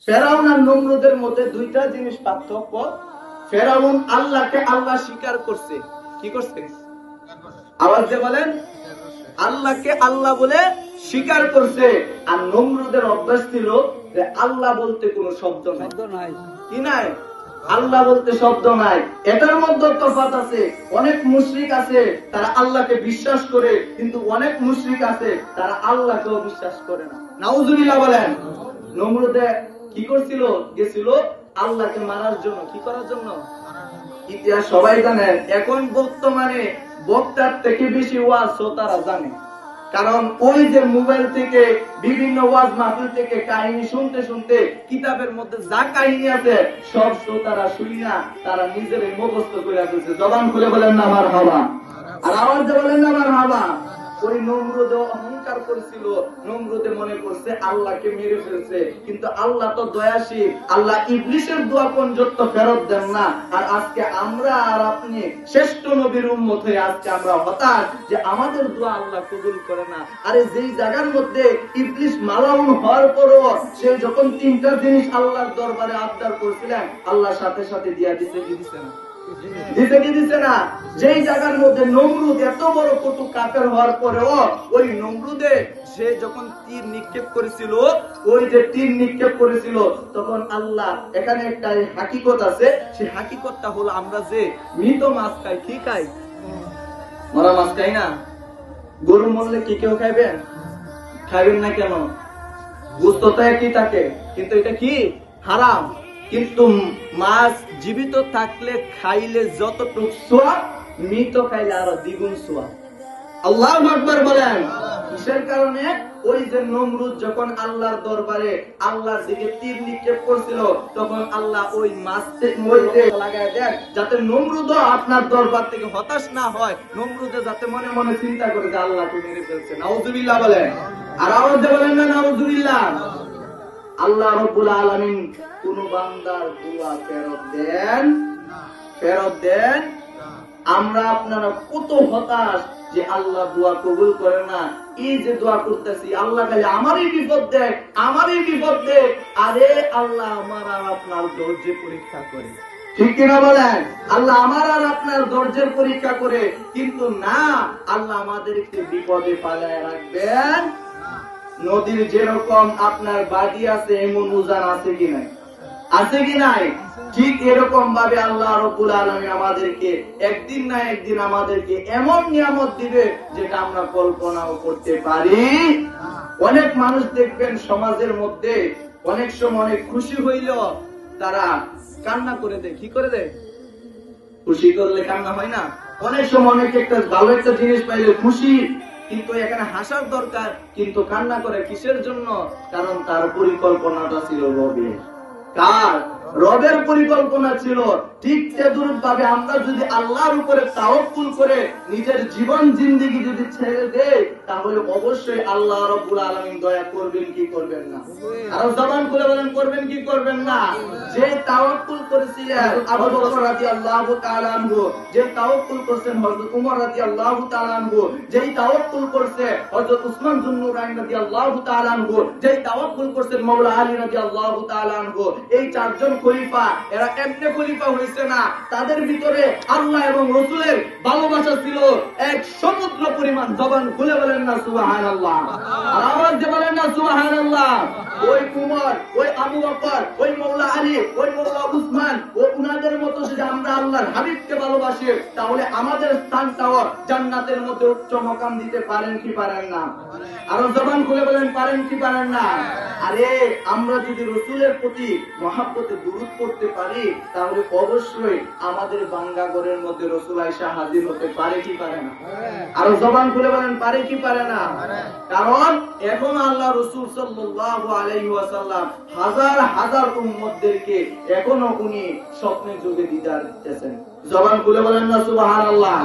ফেরাউন আর নমরুদের মধ্যে দুইটা জিনিস পার্থক্য। ফেরাউন আল্লাহকে আল্লাহ স্বীকার করছে। কি করছে? আওয়াজ দিয়ে বলেন, আল্লাহকে আল্লাহ বলে স্বীকার করছে। আর নমরুদের অভ্যাস ছিল যে আল্লাহ বলতে কোনো শব্দ নাই। কি নাই? আল্লাহ বলতে শব্দ নাই। এটার মধ্যে তফাৎ আছে। অনেক মুশরিক আছে তারা আল্লাহকে বিশ্বাস করে, কিন্তু অনেক মুশরিক আছে তারা আল্লাহকেও বিশ্বাস করে না। নাউজুবিল্লাহ বলেন। নমরুদে কি করছিল? গেছিল আল্লাহকে মারার জন্য। কি করার জন্য? ইতিহাস সবাই জানেন। এখন বর্তমানে বক্তার থেকে বেশি ওয়াজ শ্রোতারা জানে, কারণ ওই যে মোবাইল থেকে বিভিন্ন ওয়াজ মাহফিল থেকে কাহিনী শুনতে শুনতে কিতাবের মধ্যে যা কাহিনী আছে সব শ্রোতারা শুনিয়া তারা নিজেরাই মুখস্থ করে ফেলছে। জবান খুলে বলেন না মারহাবা, আর আওয়াজ দিয়ে বলেন না মারহাবা। ওই নমরুদ অহংকার করেছিল। নমরুদে মনে করছে আল্লাহকে মেরে ফেলছে, কিন্তু আল্লাহ তো দয়াশীল। আল্লাহ ইবলিসের দোয়া পর্যন্ত ফেরত দেন না। আর আজকে আমরা আর আপনি শ্রেষ্ঠ নবীর উম্মত হয়ে আজকে আমরা হতাশ যে আমাদের দোয়া আল্লাহ কবুল করে না। আরে যেই জায়গার মধ্যে ইবলিস মালাউন হওয়ার পরও সে যখন তিনটা জিনিস আল্লাহর দরবারে আবদার করেছিলেন, আল্লাহ সাথে সাথে দিয়া দিছে। কি দিছে না? দিতে কি দিছে না? যেই জায়গার মধ্যে নমরুদ এত বড় কটু কাফের হওয়ার পরেও ওই নমরুদে সে যখন তীর নিক্ষেপ করেছিল, ওই যে তীর নিক্ষেপ করেছিল, তখন আল্লাহ এখানে একটা হাকিকত আছে। সেই হাকিকতটা হলো আমরা যে মৃত মাছ খাই। কি খাই? মরা মাছ খাই না? গরু মরলে কি কেউ খাইবেন? খাইবেন না কেন? গোশত তো একই থাকে, কিন্তু এটা কি হারাম। কিন্তু মাছ জীবিত থাকলে খাইলে যতটুকু সোয়াব, মৃত খাইলে আরো দ্বিগুণ সোয়াব। আল্লাহু আকবার বলেন। কিসের কারণে? ওই যে নমরুদ যখন আল্লাহর দরবারে আল্লাহর দিকে তীর নিক্ষেপ করছিল, তখন আল্লাহ ওই মাছকে মধ্যে লাগায় দেন, যাতে নমরুদ আপনার দরবার থেকে হতাশ না হয়। নমরুদে যাতে মনে মনে চিন্তা করে যে আল্লাহকে মেরে ফেলছে। নাউজুবিল্লাহ বলেন, আর আওয়াজ বলেন না নাউজুবিল্লাহ। আল্লাহ রাব্বুল আলামিন কোন বান্দার দোয়া ফেরত দেন? ফেরত দেন। আমরা আপনারা কত হতাশ যে আল্লাহ দোয়া কবুল করে না। এই যে দোয়া করতেছি, আল্লাহ খালি আমারই বিপদ দেখ, আমারই বিপদ দেখ। আরে আল্লাহ আমার আর আপনার ধৈর্যের পরীক্ষা করে। ঠিক কিনা বলেন? আল্লাহ আমার আর আপনার ধৈর্যের পরীক্ষা করে, কিন্তু না, আল্লাহ আমাদেরকে বিপদে পালায় রাখবেন। নদীর যেরকম আপনার বাদি আছে, এমন উজান আছে কি নাই? আছে কি নাই? ঠিক এরকম ভাবে আল্লাহ রাব্বুল আলামিন আমাদেরকে একদিন না একদিন আমাদেরকে এমন নিয়ামত দিবে যেটা আমরা কল্পনাও করতে পারি। অনেক মানুষ দেখবেন সমাজের মধ্যে অনেক সময় অনেক খুশি হইল তারা কান্না করে দেয়। কি করে দেয়? খুশি করলে কান্না হয় না? অনেক সময় অনেক একটা ভালো একটা জিনিস পাইলে খুশি, কিন্তু এখানে হাসার দরকার, কিন্তু কান্না করে কিসের জন্য? কারণ তার পরিকল্পনাটা ছিল রবের। কার? রবের পরিকল্পনা ছিল। ঠিক তেদুরূপ ভাবে আমরা যদি আল্লাহর উপরে তাওয়াক্কুল করে নিজের জীবন জিন্দেগি যদি ছেড়ে দেই, তাহলে অবশ্যই আল্লাহ রাব্বুল আলামিন দয়া করবেন কি করবেন না? আর জবান খুলে বলেন, করবেন কি করবেন না? যে তাওয়াক্কুল করেছিলেন আবু বকর রাদিয়াল্লাহু তাআলা আনহু, যে তাওয়াক্কুল করেছেন হযরত ওমর রাদিয়াল্লাহু তাআলা আনহু, যেই তাওয়াক্কুল করছে হযরত উসমান যুন নুরাইন রাদিয়াল্লাহু তাআলা আনহু, যেই তাওয়াক্কুল করেছেন মাওলা আলী রাদিয়াল্লাহু তাআলা আনহু, এই চারজন খলিফা, এরা এমনি খলিফা হইছে না, তাদের ভিতরে আল্লাহ এবং রাসূলের ভালোবাসা ছিল এক সমুদ্র পরিমাণ। জবান খুলে বলেন না সুবহানাল্লাহ, আর আওয়াজ দিয়ে বলেন না সুবহানাল্লাহ। ওই উমর, ওই আবু বকর, ওই মাওলা আলী, ওই মাওলা উসমান, ও উনাদের মতো যদি আমরা আল্লাহর হাবিবকে ভালোবাসি, তাহলে আমাদের স্থানটাও জান্নাতের মধ্যে উচ্চ মাকাম দিতে পারেন কি পারেন না? আর জবান খুলে বলেন, পারেন কি পারেন না? আরে আমরা যদি রাসূলের প্রতি মহব্বতে দুরূদ পড়তে পারি, তাহলে অবশ্যই আমাদের বাঙ্গাঘরের মধ্যে রাসূল আয়েশা হাজির হতে পারে কি পারে না? আর জবান খুলে বলেন, পারে কি পারে না? কারণ এখন আল্লাহ রাসূল সাল্লাল্লাহু আলাইহি ওয়াসাল্লাম হাজার হাজার উম্মতদেরকে এখনো উনি স্বপ্নে যুগে দিদার দিতেছেন। জবান খুলে বলেন না সুবহানাল্লাহ।